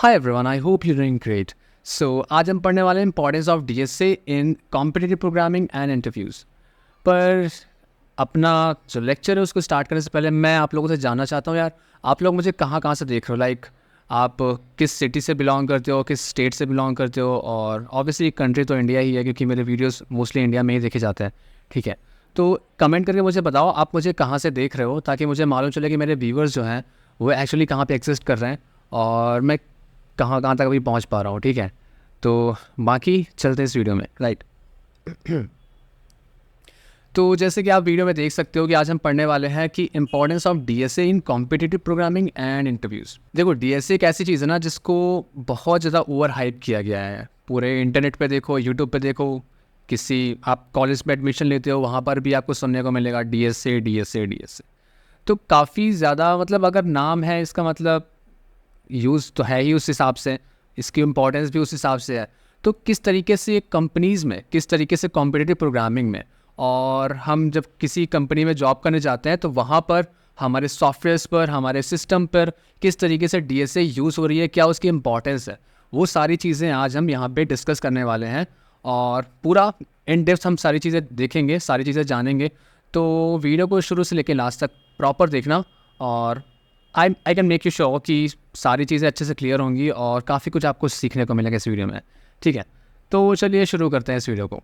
Hi everyone, I hope you doing great. So आज हम पढ़ने वाले हैं importance of DSA in competitive programming and interviews. पर अपना जो लेक्चर है उसको स्टार्ट करने से पहले मैं आप लोगों से जानना चाहता हूँ यार, आप लोग मुझे कहाँ कहाँ से देख रहे हो। लाइक आप किस सिटी से बिलोंग करते हो, किस स्टेट से बिलोंग करते हो, और ऑब्वियसली कंट्री तो इंडिया ही है क्योंकि मेरे वीडियोस मोस्टली इंडिया में ही देखे जाते हैं। ठीक है, तो कमेंट करके मुझे बताओ आप मुझे कहाँ से देख रहे हो, ताकि मुझे मालूम चले कि मेरे व्यूवर्स जो हैं वो एक्चुअली कहाँ पे एग्जिस्ट कर रहे हैं और मैं कहाँ कहाँ तक अभी पहुँच पा रहा हूँ। ठीक है, तो बाकी चलते हैं इस वीडियो में। राइट तो जैसे कि आप वीडियो में देख सकते हो कि आज हम पढ़ने वाले हैं कि importance of DSA in competitive programming and interviews. देखो, डीएसए एक ऐसी चीज़ है ना जिसको बहुत ज़्यादा ओवर हाइप किया गया है। पूरे इंटरनेट पे देखो, यूट्यूब पे देखो, किसी आप कॉलेज में एडमिशन लेते हो वहाँ पर भी आपको सुनने को मिलेगा डीएसए डीएसए डीएसए। तो काफ़ी ज़्यादा, मतलब अगर नाम है इसका मतलब यूज़ तो है ही उस हिसाब से, इसकी इम्पोर्टेंस भी उस हिसाब से है। तो किस तरीके से कंपनीज़ में, किस तरीके से कॉम्पिटिटिव प्रोग्रामिंग में, और हम जब किसी कंपनी में जॉब करने जाते हैं तो वहाँ पर हमारे सॉफ्टवेयर्स पर, हमारे सिस्टम पर किस तरीके से डीएसए यूज़ हो रही है, क्या उसकी इम्पोर्टेंस है, वो सारी चीज़ें आज हम यहाँ पे डिस्कस करने वाले हैं। और पूरा इन डेप्थ हम सारी चीज़ें देखेंगे, सारी चीज़ें जानेंगे। तो वीडियो को शुरू से लेकर लास्ट तक प्रॉपर देखना, और I can make you sure कि सारी चीज़ें अच्छे से क्लियर होंगी और काफ़ी कुछ आपको सीखने को मिलेगा इस वीडियो में। ठीक है, तो चलिए शुरू करते हैं इस वीडियो को।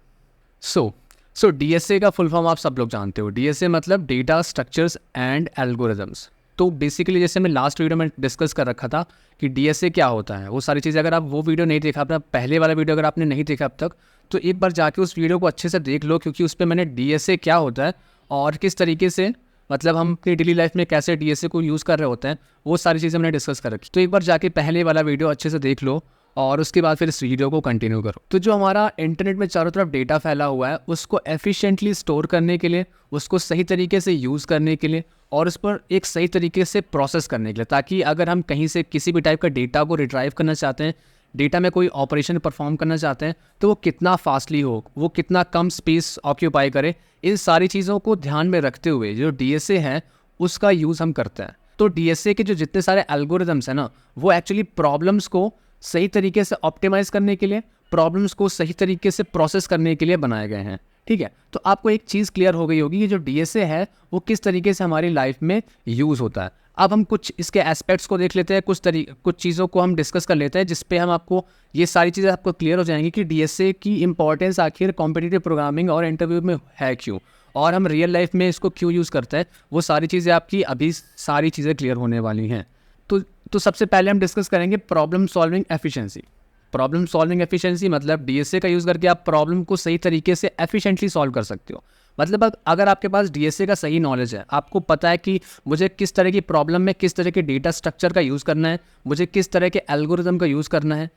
सो डीएसए का फुल फॉर्म आप सब लोग जानते हो। डीएसए मतलब डेटा स्ट्रक्चर्स एंड एल्गोरिदम्स। तो बेसिकली जैसे मैं लास्ट वीडियो में डिस्कस कर रखा था कि डीएसए क्या होता है, वो सारी चीज़ें अगर आप वो वीडियो नहीं देखा, अपना पहले वाला वीडियो अगर आपने नहीं देखा अब तक, तो एक बार जाके उस वीडियो को अच्छे से देख लो, क्योंकि उस पर मैंने डीएसए क्या होता है और किस तरीके से, मतलब हम अपनी डेली लाइफ में कैसे डीएसए को यूज़ कर रहे होते हैं, वो सारी चीज़ें मैंने डिस्कस कर रखी। तो एक बार जाके पहले वाला वीडियो अच्छे से देख लो और उसके बाद फिर इस वीडियो को कंटिन्यू करो। तो जो हमारा इंटरनेट में चारों तरफ डेटा फैला हुआ है उसको एफिशिएंटली स्टोर करने के लिए, उसको सही तरीके से यूज़ करने के लिए और उस पर एक सही तरीके से प्रोसेस करने के लिए, ताकि अगर हम कहीं से किसी भी टाइप का डेटा को रिट्राइव करना चाहते हैं, डेटा में कोई ऑपरेशन परफॉर्म करना चाहते हैं, तो वो कितना फास्टली हो, वो कितना कम स्पेस ऑक्यूपाई करे, इन सारी चीज़ों को ध्यान में रखते हुए जो डीएसए है उसका यूज़ हम करते हैं। तो डीएसए के जो जितने सारे एल्गोरिदम्स हैं ना, वो एक्चुअली प्रॉब्लम्स को सही तरीके से ऑप्टिमाइज़ करने के लिए, प्रॉब्लम्स को सही तरीके से प्रोसेस करने के लिए बनाए गए हैं। ठीक है, तो आपको एक चीज़ क्लियर हो गई होगी कि जो डीएसए है वो किस तरीके से हमारी लाइफ में यूज़ होता है। अब हम कुछ इसके एस्पेक्ट्स को देख लेते हैं, कुछ चीज़ों को हम डिस्कस कर लेते हैं, जिस पे हम आपको ये सारी चीज़ें आपको क्लियर हो जाएंगी कि डीएसए की इंपॉर्टेंस आखिर कॉम्पिटिटिव प्रोग्रामिंग और इंटरव्यू में है क्यों, और हम रियल लाइफ में इसको क्यों यूज़ करते हैं। वो सारी चीज़ें आपकी अभी सारी चीज़ें क्लियर होने वाली हैं। तो सबसे पहले हम डिस्कस करेंगे problem solving efficiency. Problem solving efficiency मतलब डीएसए का यूज़ करके आप प्रॉब्लम को सही तरीके से एफिशिएंटली सॉल्व कर सकते हो। मतलब अगर आपके पास डीएसए का सही नॉलेज है, आपको पता है कि मुझे किस तरह की प्रॉब्लम में किस तरह के डेटा स्ट्रक्चर का यूज़ करना है, मुझे किस तरह के एल्गोरिदम का यूज़ करना है,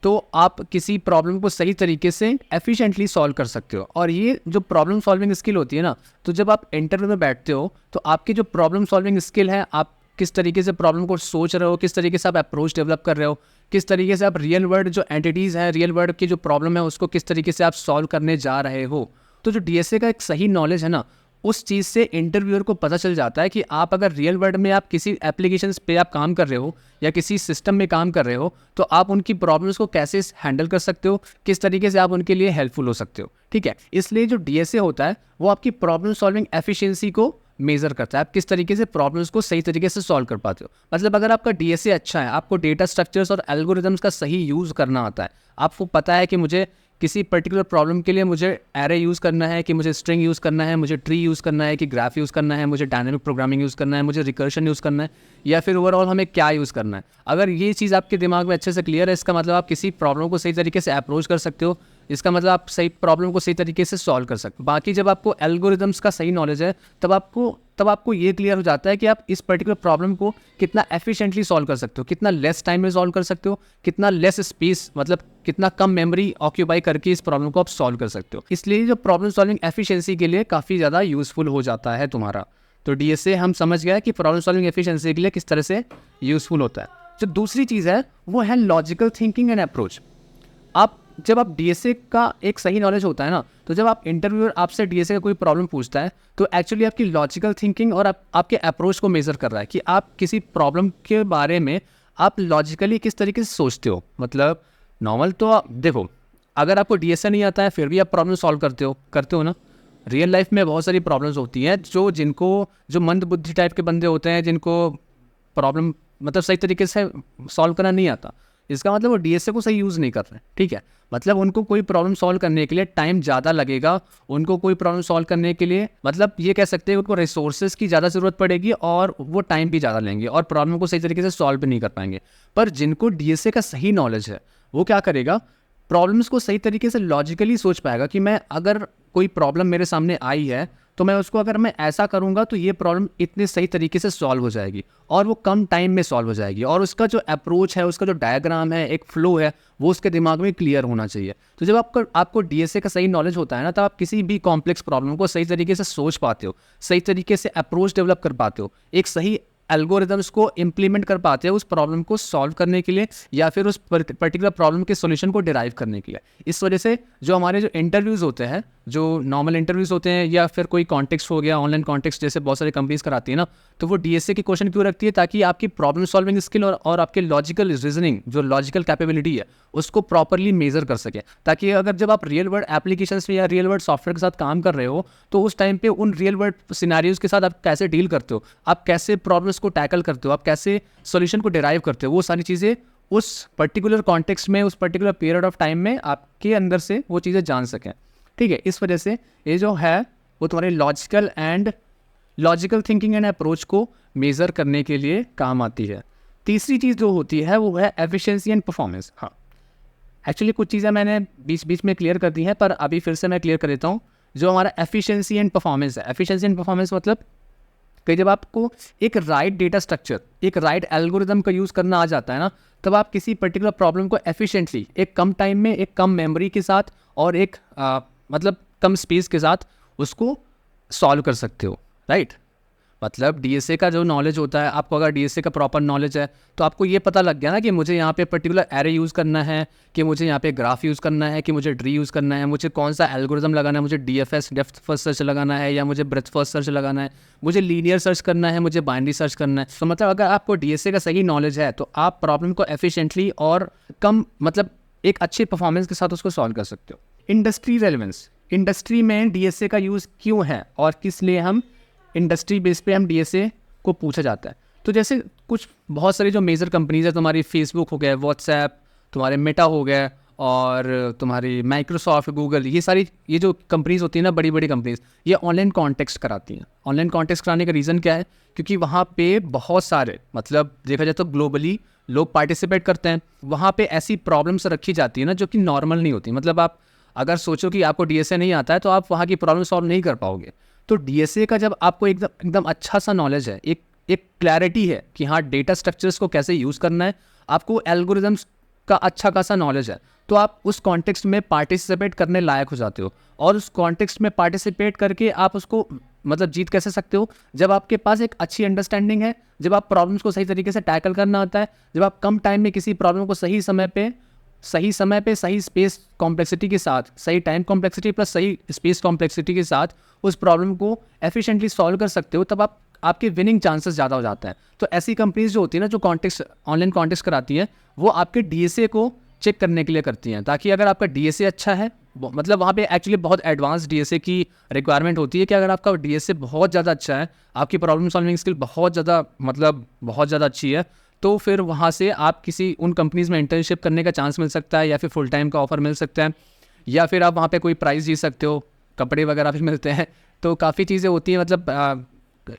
तो आप किसी प्रॉब्लम को सही तरीके से एफिशिएंटली सॉल्व कर सकते हो। और ये जो प्रॉब्लम सॉल्विंग स्किल होती है ना, तो जब आप इंटरव्यू में बैठते हो तो आपकी जो प्रॉब्लम सॉल्विंग स्किल है, आप किस तरीके से प्रॉब्लम को सोच रहे हो, किस तरीके से आप अप्रोच डेवलप कर रहे हो, किस तरीके से आप रियल वर्ल्ड जो एंटिटीज़ हैं, रियल वर्ल्ड की जो प्रॉब्लम है उसको किस तरीके से आप सॉल्व करने जा रहे हो। तो जो डीएसए का एक सही नॉलेज है ना, उस चीज़ से इंटरव्यूअर को पता चल जाता है कि आप अगर रियल वर्ल्ड में आप किसी एप्लीकेशंस पे आप काम कर रहे हो या किसी सिस्टम में काम कर रहे हो, तो आप उनकी प्रॉब्लम्स को कैसे हैंडल कर सकते हो, किस तरीके से आप उनके लिए हेल्पफुल हो सकते हो। ठीक है, इसलिए जो डीएसए होता है वो आपकी प्रॉब्लम सॉल्विंग एफिशिएंसी को मेज़र करता है, आप किस तरीके से प्रॉब्लम्स को सही तरीके से सॉल्व कर पाते हो। मतलब अगर आपका डीएसए अच्छा है, आपको डेटा स्ट्रक्चर्स और एल्गोरिदम्स का सही यूज़ करना आता है, आपको पता है कि मुझे किसी पर्टिकुलर प्रॉब्लम के लिए मुझे एरे यूज़ करना है, कि मुझे स्ट्रिंग यूज़ करना है, मुझे ट्री यूज़ करना है, कि ग्राफ यूज़ करना है, मुझे डायनेमिक प्रोग्रामिंग यूज़ करना है, मुझे रिकर्शन यूज़ करना है, या फिर ओवरऑल हमें क्या यूज़ करना है। अगर ये चीज़ आपके दिमाग में अच्छे से क्लियर है, इसका मतलब आप किसी प्रॉब्लम को सही तरीके से अप्रोच कर सकते हो, इसका मतलब आप सही प्रॉब्लम को सही तरीके से सॉल्व कर सकते हो। बाकी जब आपको एल्गोरिदम्स का सही नॉलेज है, तब आपको ये क्लियर हो जाता है कि आप इस पर्टिकुलर प्रॉब्लम को कितना एफिशिएंटली सॉल्व कर सकते हो, कितना लेस टाइम में सॉल्व कर सकते हो, कितना लेस स्पेस, मतलब कितना कम मेमोरी ऑक्यूपाई करके इस प्रॉब्लम को आप सॉल्व कर सकते हो। इसलिए जो प्रॉब्लम सॉल्विंग एफिशिएंसी के लिए काफ़ी ज़्यादा यूज़फुल हो जाता है तुम्हारा। तो डीएसए हम समझ गए कि प्रॉब्लम सॉल्विंग एफिशिएंसी के लिए किस तरह से यूज़फुल होता है। जो दूसरी चीज़ है वो है लॉजिकल थिंकिंग एंड अप्रोच। जब आप डीएसए का एक सही नॉलेज होता है ना, तो जब आप इंटरव्यूअर आपसे डीएसए का कोई प्रॉब्लम पूछता है, तो एक्चुअली आपकी लॉजिकल थिंकिंग और आपके अप्रोच को मेज़र कर रहा है कि आप किसी प्रॉब्लम के बारे में आप लॉजिकली किस तरीके से सोचते हो। मतलब नॉर्मल तो देखो, अगर आपको डीएसए नहीं आता है फिर भी आप प्रॉब्लम सॉल्व करते हो ना। रियल लाइफ में बहुत सारी प्रॉब्लम्स होती हैं जो मंद बुद्धि टाइप के बंदे होते हैं, जिनको प्रॉब्लम मतलब सही तरीके से सॉल्व करना नहीं आता, इसका मतलब वो डीएसए को सही यूज़ नहीं कर रहे हैं, ठीक है। मतलब उनको कोई प्रॉब्लम सॉल्व करने के लिए टाइम ज़्यादा लगेगा, उनको कोई प्रॉब्लम सॉल्व करने के लिए मतलब ये कह सकते हैं उनको रिसोर्सेज की ज़्यादा ज़रूरत पड़ेगी और वो टाइम भी ज़्यादा लेंगे और प्रॉब्लम को सही तरीके से सॉल्व भी नहीं कर पाएंगे। पर जिनको डीएसए का सही नॉलेज है वो क्या करेगा, प्रॉब्लम्स को सही तरीके से लॉजिकली सोच पाएगा कि मैं अगर कोई प्रॉब्लम मेरे सामने आई है तो मैं उसको अगर मैं ऐसा करूंगा तो ये प्रॉब्लम इतने सही तरीके से सॉल्व हो जाएगी और वो कम टाइम में सॉल्व हो जाएगी, और उसका जो अप्रोच है, उसका जो डायग्राम है, एक फ्लो है, वो उसके दिमाग में क्लियर होना चाहिए। तो जब आपको डीएसए का सही नॉलेज होता है ना, तब आप किसी भी कॉम्प्लेक्स प्रॉब्लम को सही तरीके से सोच पाते हो, सही तरीके से अप्रोच डेवलप कर पाते हो, एक सही एल्गोरिदम्स को इम्प्लीमेंट कर पाते हैं उस प्रॉब्लम को सॉल्व करने के लिए या फिर उस पर्टिकुलर प्रॉब्लम के सॉल्यूशन को डिराइव करने के लिए। इस वजह से जो हमारे जो इंटरव्यूज़ होते हैं, जो नॉर्मल इंटरव्यूज़ होते हैं या फिर कोई कॉन्टेक्स्ट हो गया, ऑनलाइन कॉन्टेक्स्ट जैसे बहुत सारी कंपनीज कराती है ना, तो वो डीएसए की क्वेश्चन क्यों रखती है, ताकि आपकी प्रॉब्लम सॉल्विंग स्किल और आपके लॉजिकल रीजनिंग, जो लॉजिकल कैपेबिलिटी है, उसको प्रॉपरली मेजर कर सके, ताकि अगर जब आप रियल वर्ल्ड एप्लीकेशंस में या रियल वर्ल्ड सॉफ्टवेयर के साथ काम कर रहे हो तो उस टाइम पे उन रियल वर्ल्ड सिनेरियोज के साथ आप कैसे डील करते हो, आप कैसे प्रॉब्लम्स को टैकल करते हो, आप कैसे सॉल्यूशन को डिराइव करते हो, वो सारी चीज़ें उस पर्टिकुलर कॉन्टेक्स्ट में, उस पर्टिकुलर पीरियड ऑफ टाइम में आपके अंदर से वो चीज़ें जान सकें, ठीक है। इस वजह से ये जो है वो तुम्हारे लॉजिकल थिंकिंग एंड अप्रोच को मेज़र करने के लिए काम आती है। तीसरी चीज़ जो होती है वो है एफिशिएंसी एंड परफॉर्मेंस। हाँ, एक्चुअली कुछ चीज़ें मैंने बीच बीच में क्लियर कर दी हैं, पर अभी फिर से मैं क्लियर कर देता हूँ। जो हमारा एफिशिएंसी एंड परफॉर्मेंस है, एफिशिएंसी एंड परफॉर्मेंस मतलब कि जब आपको एक राइट डेटा स्ट्रक्चर, एक राइट एल्गोरिदम का यूज़ करना आ जाता है ना, तब आप किसी पर्टिकुलर प्रॉब्लम को एफिशिएंटली, एक कम टाइम में, एक कम मेमोरी के साथ और एक मतलब कम स्पेस के साथ उसको सॉल्व कर सकते हो, राइट। मतलब डीएसए का जो नॉलेज होता है, आपको अगर डीएसए का प्रॉपर नॉलेज है तो आपको ये पता लग गया ना कि मुझे यहाँ पे पर्टिकुलर एरे यूज़ करना है, कि मुझे यहाँ पे ग्राफ यूज़ करना है, कि मुझे ट्री यूज़ करना है, मुझे कौन सा एल्गोरिदम लगाना है, मुझे डीएफएस डेप्थ फर्स्ट सर्च लगाना है या मुझे ब्रेथ फर्स्ट सर्च लगाना है, मुझे लीनियर सर्च करना है, मुझे बाइनरी सर्च करना है। तो मतलब अगर आपको डीएसए का सही नॉलेज है तो आप प्रॉब्लम को एफिशिएंटली और कम मतलब एक अच्छी परफॉर्मेंस के साथ उसको सॉल्व कर सकते हो। इंडस्ट्री रेलेवेंस, इंडस्ट्री में डीएसए का यूज़ क्यों है और किस लिए हम इंडस्ट्री बेस पे हम डीएसए को पूछा जाता है। तो जैसे कुछ बहुत सारी जो मेजर कंपनीज है, तुम्हारी फेसबुक हो गया, व्हाट्सएप, तुम्हारे मेटा हो गया और तुम्हारी माइक्रोसॉफ्ट, गूगल, ये जो कंपनीज होती है ना, बड़ी बड़ी कंपनीज, ये ऑनलाइन कॉन्टेक्स्ट कराती हैं। ऑनलाइन कॉन्टेक्स्ट कराने का रीज़न क्या है, क्योंकि वहाँ पे बहुत सारे मतलब देखा जाए तो ग्लोबली लोग पार्टिसिपेट करते हैं। वहाँ पे ऐसी प्रॉब्लम्स रखी जाती है ना जो कि नॉर्मल नहीं होती। मतलब आप अगर सोचो कि आपको डीएसए नहीं आता है तो आप वहाँ की प्रॉब्लम सॉल्व नहीं कर पाओगे। तो डीएसए का जब आपको एकदम अच्छा सा नॉलेज है, एक क्लैरिटी है कि हाँ डेटा स्ट्रक्चर्स को कैसे यूज़ करना है, आपको एल्गोरिदम्स का अच्छा खासा नॉलेज है, तो आप उस कॉन्टेक्स्ट में पार्टिसिपेट करने लायक हो जाते हो। और उस कॉन्टेक्स्ट में पार्टिसिपेट करके आप उसको मतलब जीत कैसे सकते हो, जब आपके पास एक अच्छी अंडरस्टैंडिंग है, जब आप प्रॉब्लम्स को सही तरीके से टैकल करना आता है, जब आप कम टाइम में किसी प्रॉब्लम को सही समय पे सही स्पेस कॉम्प्लेक्सिटी के साथ, सही टाइम कॉम्प्लेक्सिटी प्लस सही स्पेस कॉम्प्लेक्सिटी के साथ उस प्रॉब्लम को एफिशिएंटली सॉल्व कर सकते हो, तब आपके विनिंग चांसेस ज़्यादा हो जाते हैं। तो ऐसी कंपनीज जो होती है ना, जो ऑनलाइन कॉन्टेक्स्ट कराती हैं, वो आपके डीएसए को चेक करने के लिए करती हैं, ताकि अगर आपका डीएसए अच्छा है, मतलब वहाँ पे एक्चुअली बहुत एडवांस डीएसए की रिक्वायरमेंट होती है कि अगर आपका डीएसए बहुत ज़्यादा अच्छा है, आपकी प्रॉब्लम सॉल्विंग स्किल बहुत ज़्यादा अच्छी है, तो फिर वहाँ से आप किसी उन कंपनीज़ में इंटर्नशिप करने का चांस मिल सकता है, या फिर फुल टाइम का ऑफर मिल सकता है, या फिर आप वहाँ पे कोई प्राइज़ जीत सकते हो, कपड़े वगैरह भी मिलते हैं। तो काफ़ी चीज़ें होती हैं, मतलब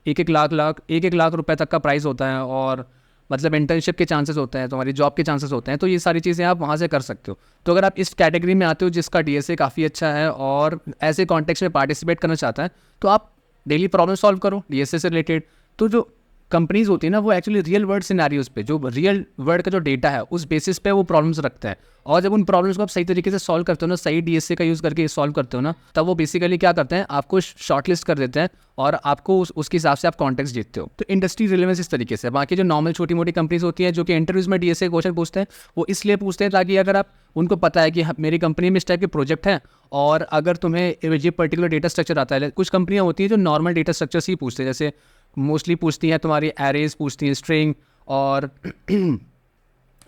एक लाख रुपए तक का प्राइस होता है, और मतलब इंटर्नशिप के चांसेस होते हैं, तुम्हारी जॉब के चांसेस होते हैं। तो ये सारी चीज़ें आप वहाँ से कर सकते हो। तो अगर आप इस कैटेगरी में आते हो जिसका डीएसए काफ़ी अच्छा है और ऐसे कॉन्टेक्स्ट में पार्टिसिपेट करना चाहता है, तो आप डेली प्रॉब्लम सॉल्व करो डीएसए से रिलेटेड। तो जो कंपनीज होती है ना, वो एक्चुअली रियल वर्ल्ड सिनेरियोज पे, जो रियल वर्ल्ड का जो डेटा है उस बेसिस पे वो प्रॉब्लम्स रखते हैं, और जब उन प्रॉब्लम्स को आप सही तरीके से सॉल्व करते हो ना, सही डीएसए का यूज़ करके सॉल्व करते हो ना, तब वो बेसिकली क्या करते हैं, आपको शॉर्टलिस्ट कर देते हैं और आपको उसके हिसाब से आप कॉन्टेक्स्ट जीतते हो। तो इंडस्ट्री रिलेवेंस इस तरीके से। बाकी जो नॉर्मल छोटी मोटी कंपनीज होती हैं जो कि इंटरव्यूज में डीएसए क्वेश्चन पूछते हैं, वो इसलिए पूछते हैं ताकि अगर आप उनको पता है कि मेरी कंपनी में इस टाइप के प्रोजेक्ट हैं, और अगर तुम्हें ये पर्टिकुलर डेटा स्ट्रक्चर आता है, कुछ कंपनियाँ होती हैं जो नॉर्मल डेटा स्ट्रक्चर्स ही पूछते हैं, जैसे मोस्टली पूछती हैं तुम्हारी एरेज पूछती हैं, स्ट्रिंग और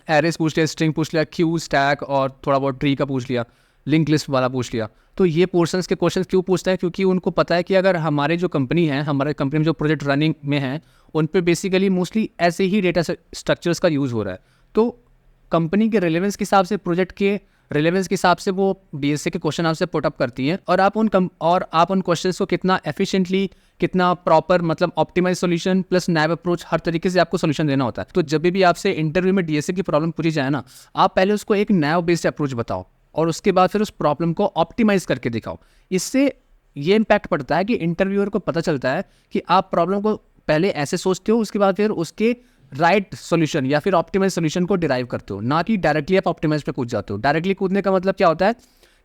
एरेस पूछ लिया, स्ट्रिंग पूछ लिया, क्यू, स्टैक और थोड़ा बहुत ट्री का पूछ लिया, लिंक लिस्ट वाला पूछ लिया। तो ये पोर्शंस के क्वेश्चन क्यों पूछता है? क्योंकि उनको पता है कि अगर हमारे जो कंपनी है, हमारे कंपनी में जो प्रोजेक्ट रनिंग में है, उन पे बेसिकली मोस्टली ऐसे ही डेटा स्ट्रक्चर्स का यूज़ हो रहा है। तो कंपनी के रिलेवेंस के हिसाब से, प्रोजेक्ट के रिलेवेंस के हिसाब से वो डीएसए के क्वेश्चन आपसे पुट अप करती हैं, और आप उन क्वेश्चंस को कितना एफिशिएंटली, कितना प्रॉपर, मतलब optimise solution plus naive approach, हर तरीके से आपको सॉल्यूशन देना होता है। तो जब भी आपसे इंटरव्यू में डीएसए की प्रॉब्लम पूछी जाए ना, आप पहले उसको एक नैव बेस्ड अप्रोच बताओ और उसके बाद फिर उस प्रॉब्लम को ऑप्टिमाइज करके दिखाओ। इससे ये इम्पैक्ट पड़ता है कि इंटरव्यूअर को पता चलता है कि आप प्रॉब्लम को पहले ऐसे सोचते हो, उसके बाद फिर उसके राइट सॉल्यूशन या फिर ऑप्टिमाइज सॉल्यूशन को डिराइव करते हो, ना कि डायरेक्टली आप ऑप्टिमाइज पे कूद जाते हो। डायरेक्टली कूदने का मतलब क्या होता है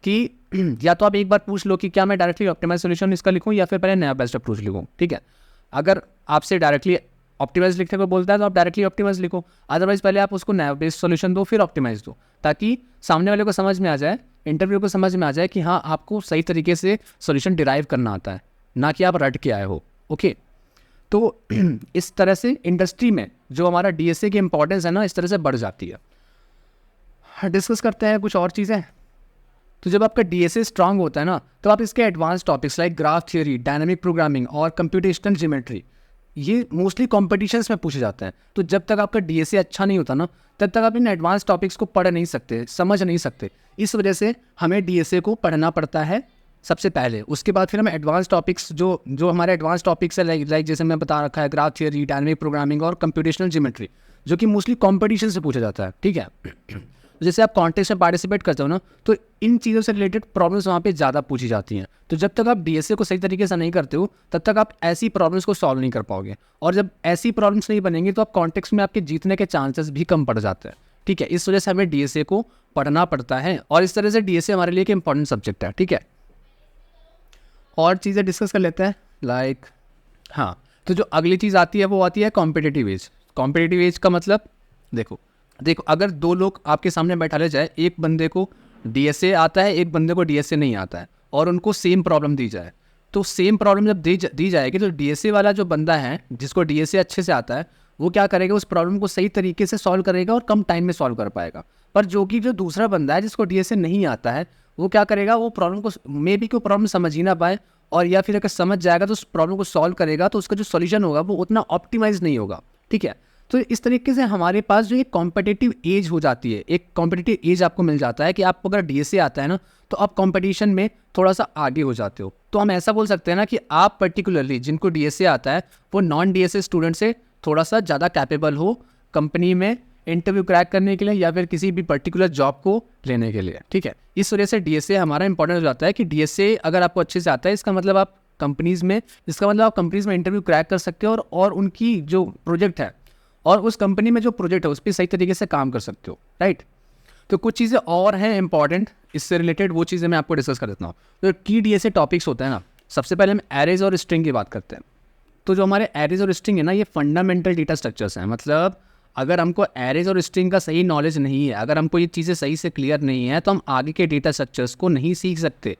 कि या तो आप एक बार पूछ लो कि क्या मैं डायरेक्टली ऑप्टिमाइज सॉल्यूशन इसका लिखूं या फिर पहले नया बेस्ट अप्रोच लिखूं, ठीक है। अगर आपसे डायरेक्टली ऑप्टिमाइज लिखने को बोलता है तो आप डायरेक्टली ऑप्टिमाइज लिखो, अदरवाइज पहले आप उसको नया बेस्ड सॉल्यूशन दो, फिर ऑप्टिमाइज दो, ताकि सामने वाले को समझ में आ जाए, इंटरव्यू को समझ में आ जाए कि हाँ, आपको सही तरीके से सॉल्यूशन डिराइव करना आता है, ना कि आप रट के आए हो। ओके, तो इस तरह से इंडस्ट्री में जो हमारा डीएसए की इंपॉर्टेंस है ना, इस तरह से बढ़ जाती है। डिस्कस करते हैं कुछ और चीज़ें। तो जब आपका डीएसए स्ट्रांग होता है ना, तो आप इसके advance topics like graph theory, dynamic programming और कंप्यूटेशनल ज्योमेट्री, ये मोस्टली कॉम्पिटिशन्स में पूछे जाते हैं। तो जब तक आपका डीएसए अच्छा नहीं होता ना, तब तक आप इन एडवांस टॉपिक्स को पढ़ नहीं सकते, समझ नहीं सकते। इस वजह से हमें डीएसए को पढ़ना पड़ता है सबसे पहले, उसके बाद फिर हम एडवांस टॉपिक्स जो हमारे एडवांस टॉपिक्स है, लाइक जैसे मैं बता रखा है, ग्राफ थ्योरी, डायनामिक प्रोग्रामिंग और कंप्यूटेशनल ज्योमेट्री, जो कि मोस्टली कॉम्पिटिशन से पूछा जाता है, ठीक है। जैसे आप कॉन्टेस्ट में पार्टिसिपेट करते हो ना, तो इन चीज़ों से रिलेटेड प्रॉब्लम्स वहाँ पे ज़्यादा पूछी जाती हैं। तो जब तक आप डीएसए को सही तरीके से नहीं करते हो, तब तक आप ऐसी प्रॉब्लम्स को सॉल्व नहीं कर पाओगे, और जब ऐसी प्रॉब्लम्स नहीं बनेंगी तो आप कॉन्टेक्स्ट में आपके जीतने के चांसेस भी कम पड़ जाते हैं, ठीक है। इस वजह से हमें डीएसए को पढ़ना पड़ता है, और इस तरह से डीएसए हमारे लिए एक इंपॉर्टेंट सब्जेक्ट है, ठीक है। और चीज़ें डिस्कस कर लेते हैं, लाइक हाँ, तो जो अगली चीज़ आती है वो आती है कॉम्पिटिटिव एज। कॉम्पिटिटिव एज का मतलब देखो अगर दो लोग आपके सामने बैठा ले जाए, एक बंदे को डीएसए आता है, एक बंदे को डीएसए नहीं आता है, और उनको सेम प्रॉब्लम दी जाए, तो सेम प्रॉब्लम जब दी जाएगी, तो डीएसए वाला जो बंदा है, जिसको डीएसए अच्छे से आता है, वो क्या करेगा, उस प्रॉब्लम को सही तरीके से सॉल्व करेगा और कम टाइम में सॉल्व कर पाएगा। पर जो दूसरा बंदा है, जिसको डीएसए नहीं आता है, वो क्या करेगा, वो प्रॉब्लम को मे बी कोई प्रॉब्लम समझ ही ना पाए, और या फिर अगर समझ जाएगा तो उस प्रॉब्लम को सॉल्व करेगा, तो उसका जो सॉल्यूशन होगा वो उतना ऑप्टिमाइज नहीं होगा, ठीक है। तो इस तरीके से हमारे पास जो एक कॉम्पिटिटिव एज हो जाती है, एक कॉम्पिटिटिव एज आपको मिल जाता है कि आपको अगर डीएसए आता है ना, तो आप कंपटीशन में थोड़ा सा आगे हो जाते हो। तो हम ऐसा बोल सकते हैं ना कि आप पर्टिकुलरली जिनको डीएसए आता है, वो नॉन डीएसए स्टूडेंट से थोड़ा सा ज़्यादा कैपेबल हो कंपनी में इंटरव्यू क्रैक करने के लिए, या फिर किसी भी पर्टिकुलर जॉब को लेने के लिए, ठीक है। इस वजह से डीएसए हमारा इंपॉर्टेंट हो जाता है कि डीएसए अगर आपको अच्छे से आता है, इसका मतलब आप कंपनीज़ में इंटरव्यू क्रैक कर सकते हो, और उनकी जो प्रोजेक्ट है और उस कंपनी में जो प्रोजेक्ट है उस पर सही तरीके से काम कर सकते हो, राइट। तो कुछ चीज़ें और हैं इंपॉर्टेंट इससे रिलेटेड, वो चीज़ें मैं आपको डिस्कस कर देता हूँ। तो की डीएसए टॉपिक्स होते हैं ना, सबसे पहले हम एरेज और स्ट्रिंग की बात करते हैं। तो जो हमारे एरेज और स्ट्रिंग है ना, ये फंडामेंटल डेटा स्ट्रक्चर्स हैं। मतलब अगर हमको एरेज और स्ट्रिंग का सही नॉलेज नहीं है, अगर हमको ये चीज़ें सही से क्लियर नहीं है, तो हम आगे के डेटा स्ट्रक्चर्स को नहीं सीख सकते,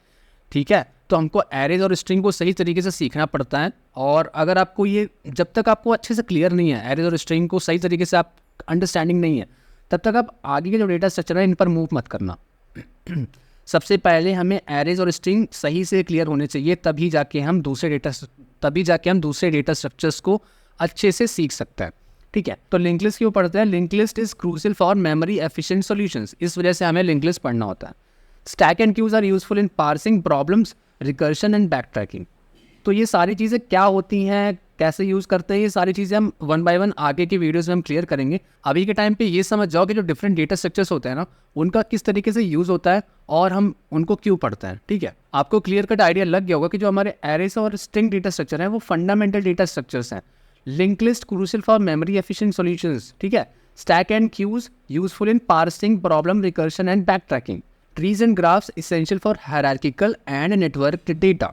ठीक है। तो हमको एरेज और स्ट्रिंग को सही तरीके से सीखना पड़ता है, और अगर आपको ये, जब तक आपको अच्छे से क्लियर नहीं है, एरेज और स्ट्रिंग को सही तरीके से आप अंडरस्टैंडिंग नहीं है, तब तक आप आगे के जो डेटा स्ट्रक्चर है इन पर मूव मत करना। सबसे पहले हमें एरेज और स्ट्रिंग सही से क्लियर होने चाहिए, तभी जाके हम दूसरे डेटा स्ट्रक्चर्स को अच्छे से सीख सकते हैं, ठीक है। तो लिंक लिस्ट क्यों पढ़ते हैं? Link list is crucial for memory efficient solutions, इस वजह से हमें लिंक लिस्ट पढ़ना होता है। Stack and queues are useful in parsing problems, recursion and backtracking. तो ये सारी चीज़ें क्या होती हैं, कैसे यूज़ करते हैं, ये सारी चीज़ें हम वन बाय वन आगे के वीडियोस में हम क्लियर करेंगे। अभी के टाइम पे ये समझ जाओ कि जो डिफरेंट डेटा स्ट्रक्चर्स होते हैं ना, उनका किस तरीके से यूज़ होता है और हम उनको क्यों पढ़ते हैं, ठीक है। आपको क्लियर कट आइडिया लग गया होगा कि जो हमारे एरेस और स्ट्रिंग डेटा स्ट्रक्चर हैं वो फंडामेंटल डेटा स्ट्रक्चर्स हैं। Link list crucial for memory efficient solutions, ठीक है। Stack and queues useful in parsing problem, recursion and backtracking. Trees and graphs essential for hierarchical and networked data.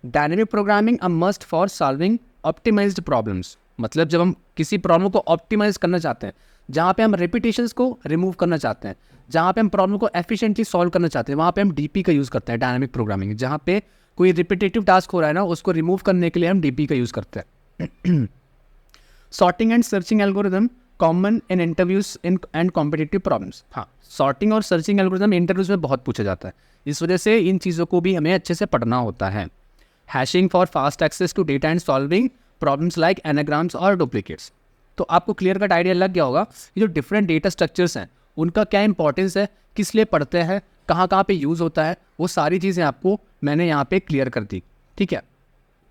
Dynamic programming a must for solving optimized problems. मतलब जब हम किसी problem को optimise करना चाहते हैं, जहाँ पे हम रिपीटेशंस को रिमूव करना चाहते हैं, जहाँ पे हम प्रॉब्लम को एफिशिएंटली सॉल्व करना चाहते हैं, वहाँ पे हम डीपी का यूज़ करते हैं, डायनामिक प्रोग्रामिंग। जहाँ पे कोई रिपीटेटिव टास्क हो रहा है ना, उसको रिमूव करने के लिए हम डीपी का यूज़ करते हैं। Sorting and searching algorithm common in interviews in and competitive problems. हाँ, सॉर्टिंग और सर्चिंग एल्गोरिथम इंटरव्यूज में बहुत पूछा जाता है, इस वजह से इन चीज़ों को भी हमें अच्छे से पढ़ना होता है। Hashing for fast access to data and solving problems like anagrams और डुप्लीकेट्स। तो आपको क्लियर कट आइडिया लग गया होगा ये जो डिफरेंट डेटा स्ट्रक्चर्स हैं उनका क्या इंपॉर्टेंस है, किस लिए पढ़ते हैं, कहाँ कहाँ पे यूज़ होता है, वो सारी चीज़ें आपको मैंने यहाँ पे क्लियर कर दी। ठीक है,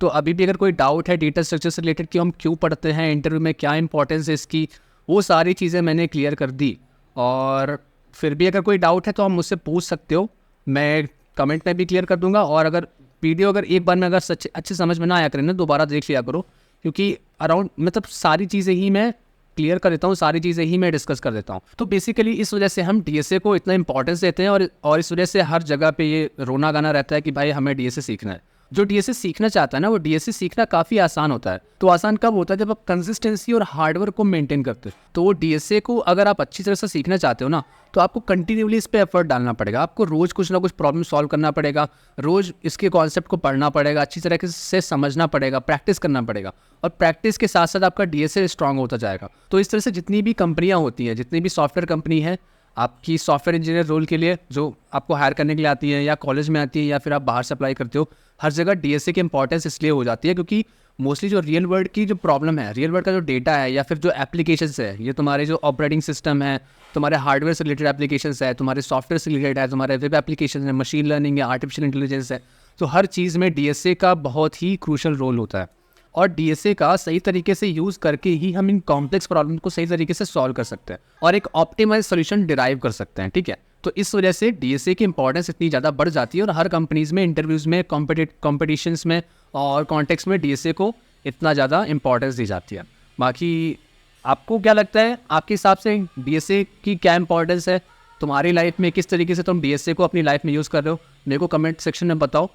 तो अभी भी अगर कोई डाउट है डेटा स्ट्रक्चर से रिलेटेड कि हम क्यों पढ़ते हैं, इंटरव्यू में क्या इंपॉर्टेंस है इसकी, वो सारी चीज़ें मैंने क्लियर कर दी। और फिर भी अगर कोई डाउट है तो आप मुझसे पूछ सकते हो, मैं कमेंट में भी क्लियर कर दूंगा। और अगर वीडियो अगर एक बार में अगर सच अच्छे समझ में ना आया करें ना, दोबारा देख लिया करो, क्योंकि अराउंड मतलब सारी चीज़ें ही मैं क्लियर कर देता हूँ, सारी चीज़ें ही मैं डिस्कस कर देता हूँ। तो बेसिकली इस वजह से हम डीएसए को इतना इंपॉर्टेंस देते हैं और इस वजह से हर जगह पे ये रोना गाना रहता है कि भाई हमें डीएसए सीखना है। जो डीएसए सीखना चाहता है ना, वो डीएसए सीखना काफ़ी आसान होता है। तो आसान कब होता है, जब आप कंसिस्टेंसी और हार्डवर्क को मेंटेन करते हो। तो वो डीएसए को अगर आप अच्छी तरह से सीखना चाहते हो ना, तो आपको कंटिन्यूअली इस पर एफर्ट डालना पड़ेगा। आपको रोज़ कुछ ना कुछ प्रॉब्लम सॉल्व करना पड़ेगा, रोज़ इसके कॉन्सेप्ट को पढ़ना पड़ेगा, अच्छी तरीके से समझना पड़ेगा, प्रैक्टिस करना पड़ेगा। और प्रैक्टिस के साथ साथ आपका डीएसए स्ट्रांग होता जाएगा। तो इस तरह से जितनी भी कंपनियाँ होती हैं, जितनी भी सॉफ्टवेयर कंपनी है आपकी सॉफ्टवेयर इंजीनियर रोल के लिए जो आपको हायर करने के लिए आती है, या कॉलेज में आती है, या फिर आप बाहर से अप्लाई करते हो, हर जगह डीएसए की इंपॉर्टेंस इसलिए हो जाती है क्योंकि मोस्टली जो रियल वर्ल्ड की जो प्रॉब्लम है, रियल वर्ल्ड का जो डेटा है या फिर जो एप्लीकेशंस है, ये तुम्हारे जो ऑपरेटिंग सिस्टम है, तुम्हारे हार्डवेयर से रिलेटेड एप्लीकेशंस है, तुम्हारे सॉफ्टवेयर से रिलेटेड है, तुम्हारे वेब एप्लीकेशन है, मशीन लर्निंग है, आर्टिफिशियल इंटेलिजेंस है, तो हर चीज़ में डीएसए का बहुत ही क्रूशल रोल होता है। और डीएसए का सही तरीके से यूज़ करके ही हम इन कॉम्प्लेक्स प्रॉब्लम को सही तरीके से सॉल्व कर सकते हैं और एक ऑप्टिमाइज सॉल्यूशन डिराइव कर सकते हैं। ठीक है, तो इस वजह से डीएसए की इंपॉर्टेंस इतनी ज़्यादा बढ़ जाती है और हर कंपनीज़ में, इंटरव्यूज़ में, कॉम्पिटिशन्स में और कॉन्टेक्स्ट में डीएसए को इतना ज़्यादा इंपॉर्टेंस दी जाती है। बाकी आपको क्या लगता है, आपके हिसाब से डीएसए की क्या इंपॉर्टेंस है तुम्हारी लाइफ में, किस तरीके से तुम डीएसए को अपनी लाइफ में यूज़ कर रहे हो, मेरे को कमेंट सेक्शन में बताओ।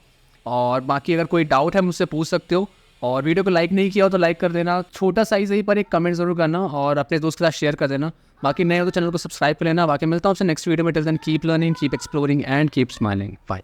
और बाकी अगर कोई डाउट है मुझसे पूछ सकते हो। और वीडियो को लाइक नहीं किया हो तो लाइक कर देना, छोटा साइज है पर एक कमेंट जरूर करना और अपने दोस्त के साथ शेयर कर देना। बाकी नए हो तो चैनल को सब्सक्राइब कर लेना। बाकी मिलता हूँ आपसे नेक्स्ट वीडियो में। Till then keep learning, keep exploring and keep smiling. Bye.